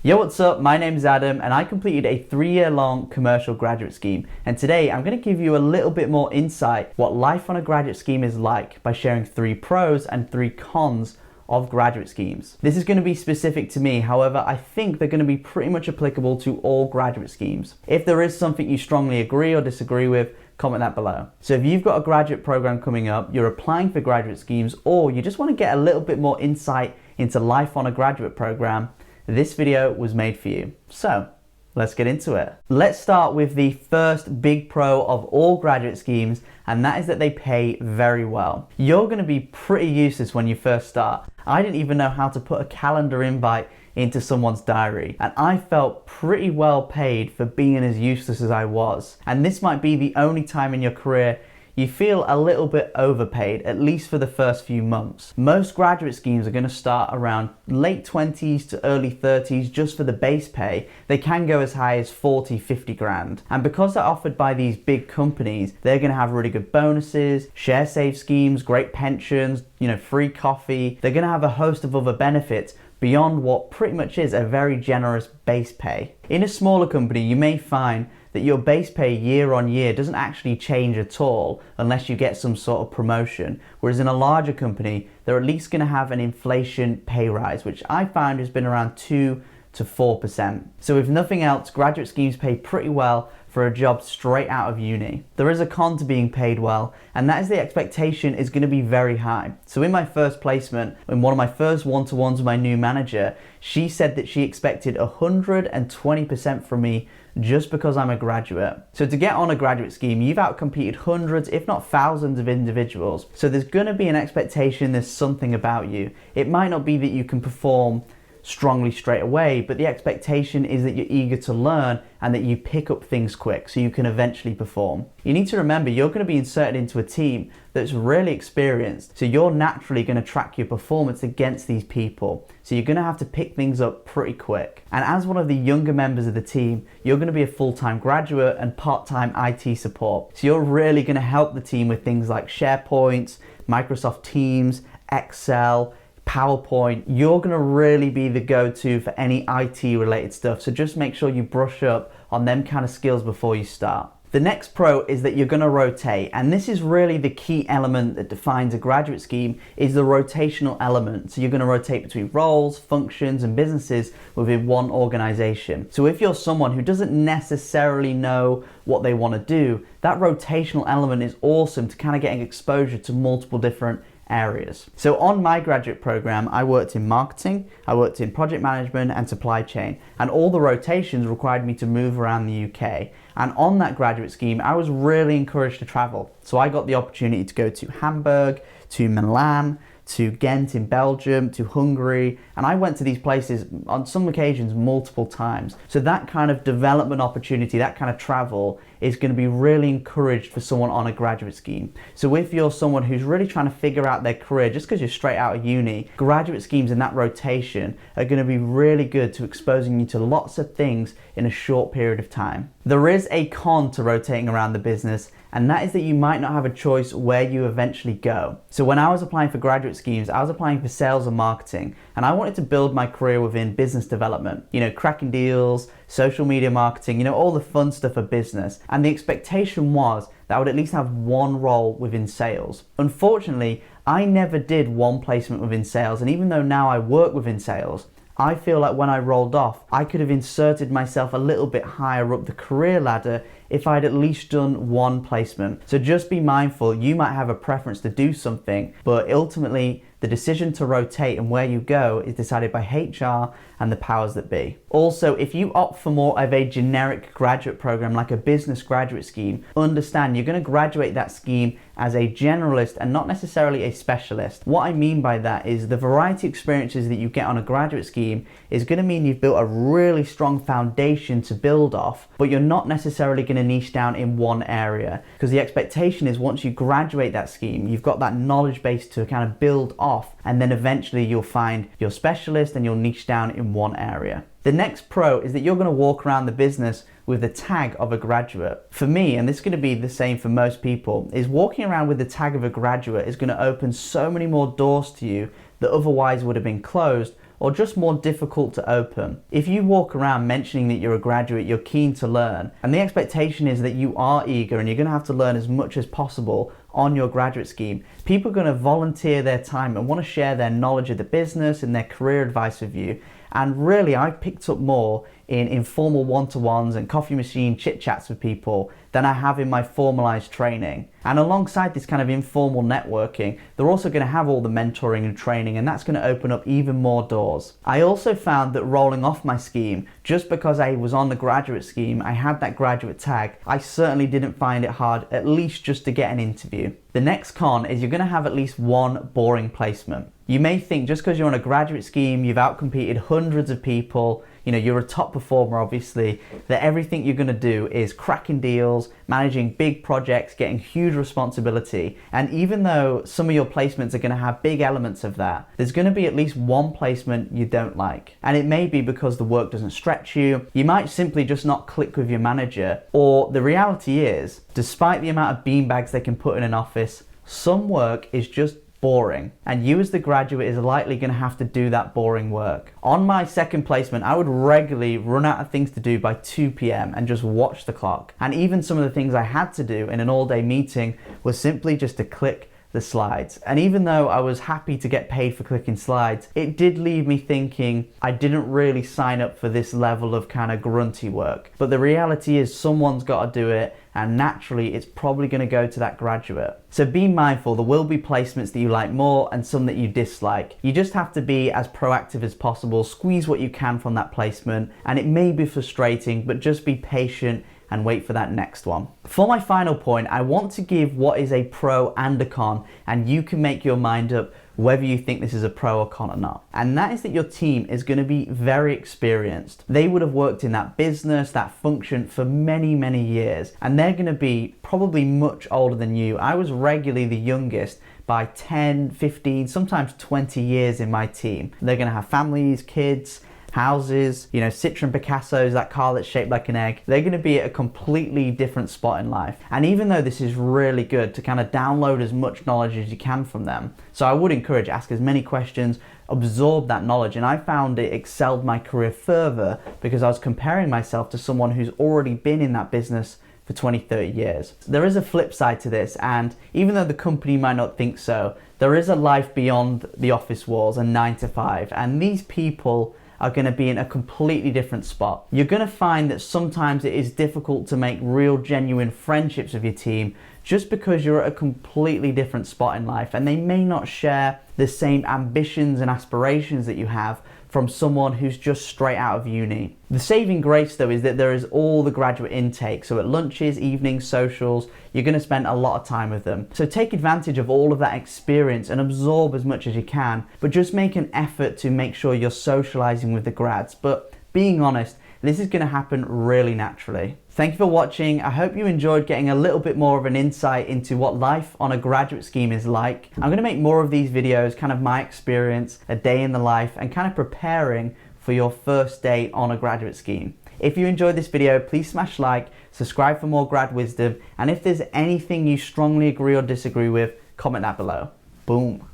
Yo, what's up? My name is Adam and I completed a 3-year-long commercial graduate scheme. And today I'm going to give you a little bit more insight what life on a graduate scheme is like by sharing 3 pros and 3 cons of graduate schemes. This is going to be specific to me, however, I think they're going to be pretty much applicable to all graduate schemes. If there is something you strongly agree or disagree with, comment that below. So if you've got a graduate program coming up, you're applying for graduate schemes, or you just want to get a little bit more insight into life on a graduate program, this video was made for you. So let's get into it. Let's start with the first big pro of all graduate schemes, and that is that they pay very well. You're going to be pretty useless when you first start. I didn't even know how to put a calendar invite into someone's diary, and I felt pretty well paid for being as useless as I was. And this might be the only time in your career you feel a little bit overpaid, at least for the first few months. Most graduate schemes are going to start around late 20s to early 30s just for the base pay. They can go as high as 40, 50 grand. And because they're offered by these big companies, they're going to have really good bonuses, share save schemes, great pensions, free coffee. They're going to have a host of other benefits beyond what pretty much is a very generous base pay. In a smaller company, you may find that your base pay year on year doesn't actually change at all unless you get some sort of promotion. Whereas in a larger company, they're at least going to have an inflation pay rise, which I found has been around 2 to 4%. So if nothing else, graduate schemes pay pretty well for a job straight out of uni. There is a con to being paid well, and that is the expectation is going to be very high. So in my first placement, in one of my first one-to-ones with my new manager, she said that she expected 120% from me just because I'm a graduate. So to get on a graduate scheme, you've outcompeted hundreds, if not thousands of individuals. So there's going to be an expectation there's something about you. It might not be that you can perform strongly straight away, but the expectation is that you're eager to learn and that you pick up things quick so you can eventually perform. You need to remember you're going to be inserted into a team that's really experienced, so you're naturally going to track your performance against these people. So you're going to have to pick things up pretty quick. And as one of the younger members of the team, you're going to be a full-time graduate and part-time IT support. So you're really going to help the team with things like SharePoint, Microsoft Teams, Excel, PowerPoint. You're going to really be the go-to for any IT related stuff, so just make sure you brush up on them kind of skills before you start. The next pro is that you're going to rotate, and this is really the key element that defines a graduate scheme, is the rotational element. So you're going to rotate between roles, functions and businesses within one organization. So if you're someone who doesn't necessarily know what they want to do, that rotational element is awesome to kind of getting exposure to multiple different areas. So on my graduate program, I worked in marketing, I worked in project management and supply chain, and all the rotations required me to move around the UK. And on that graduate scheme, I was really encouraged to travel. So I got the opportunity to go to Hamburg, to Milan, to Ghent in Belgium, to Hungary, and I went to these places on some occasions multiple times. So that kind of development opportunity, that kind of travel is going to be really encouraged for someone on a graduate scheme. So if you're someone who's really trying to figure out their career just because you're straight out of uni, graduate schemes in that rotation are going to be really good to exposing you to lots of things in a short period of time. There is a con to rotating around the business, and that is that you might not have a choice where you eventually go. So when I was applying for graduate schemes, I was applying for sales and marketing, and I wanted to build my career within business development, cracking deals, social media marketing, all the fun stuff of business. And the expectation was that I would at least have one role within sales. Unfortunately, I never did one placement within sales, and even though now I work within sales, I feel like when I rolled off, I could have inserted myself a little bit higher up the career ladder if I'd at least done one placement. So just be mindful, you might have a preference to do something, but ultimately the decision to rotate and where you go is decided by HR and the powers that be. Also, if you opt for more of a generic graduate program like a business graduate scheme, understand you're going to graduate that scheme as a generalist and not necessarily a specialist. What I mean by that is the variety of experiences that you get on a graduate scheme is going to mean you've built a really strong foundation to build off, but you're not necessarily going to niche down in one area, because the expectation is once you graduate that scheme, you've got that knowledge base to kind of build off, and then eventually you'll find your specialist and you'll niche down in one area. The next pro is that you're going to walk around the business with the tag of a graduate. For me, and this is going to be the same for most people, is walking around with the tag of a graduate is going to open so many more doors to you that otherwise would have been closed, or just more difficult to open. If you walk around mentioning that you're a graduate, you're keen to learn, and the expectation is that you are eager and you're going to have to learn as much as possible on your graduate scheme, people are going to volunteer their time and want to share their knowledge of the business and their career advice with you. And really, I've picked up more in informal one-to-ones and coffee machine chit-chats with people than I have in my formalized training. And alongside this kind of informal networking, they're also going to have all the mentoring and training, and that's going to open up even more doors. I also found that rolling off my scheme, just because I was on the graduate scheme, I had that graduate tag, I certainly didn't find it hard, at least just to get an interview. The next con is you're going to have at least one boring placement. You may think just because you're on a graduate scheme, you've outcompeted hundreds of people, you're a top performer obviously, that everything you're going to do is cracking deals, managing big projects, getting huge responsibility. And even though some of your placements are going to have big elements of that, there's going to be at least one placement you don't like. And it may be because the work doesn't stretch you, you might simply just not click with your manager, or the reality is, despite the amount of beanbags they can put in an office, some work is just boring, and you as the graduate is likely going to have to do that boring work. On my second placement, I would regularly run out of things to do by 2 p.m. and just watch the clock. And even some of the things I had to do in an all-day meeting was simply just to click the slides. And even though I was happy to get paid for clicking slides, it did leave me thinking I didn't really sign up for this level of kind of grunty work. But the reality is someone's got to do it, and naturally it's probably going to go to that graduate. So be mindful, there will be placements that you like more and some that you dislike. You just have to be as proactive as possible, squeeze what you can from that placement, and it may be frustrating, but just be patient and wait for that next one. For my final point, I want to give what is a pro and a con, and you can make your mind up whether you think this is a pro or con or not. And that is that your team is going to be very experienced. They would have worked in that business, that function for many, many years, and they're going to be probably much older than you. I was regularly the youngest by 10, 15, sometimes 20 years in my team. They're going to have families, kids, houses, Citroen Picassos, that car that's shaped like an egg. They're going to be at a completely different spot in life. And even though this is really good to kind of download as much knowledge as you can from them, so I would encourage, ask as many questions, absorb that knowledge. And I found it excelled my career further because I was comparing myself to someone who's already been in that business for 20, 30 years. There is a flip side to this, and even though the company might not think so, there is a life beyond the office walls and 9 to 5, and these people are going to be in a completely different spot. You're going to find that sometimes it is difficult to make real genuine friendships with your team just because you're at a completely different spot in life, and they may not share the same ambitions and aspirations that you have from someone who's just straight out of uni. The saving grace though is that there is all the graduate intake, so at lunches, evenings, socials, you're going to spend a lot of time with them. So take advantage of all of that experience and absorb as much as you can, but just make an effort to make sure you're socializing with the grads. But being honest, this is going to happen really naturally. Thank you for watching. I hope you enjoyed getting a little bit more of an insight into what life on a graduate scheme is like. I'm going to make more of these videos, kind of my experience, a day in the life, and kind of preparing for your first day on a graduate scheme. If you enjoyed this video, please smash like, subscribe for more grad wisdom, and if there's anything you strongly agree or disagree with, comment that below. Boom.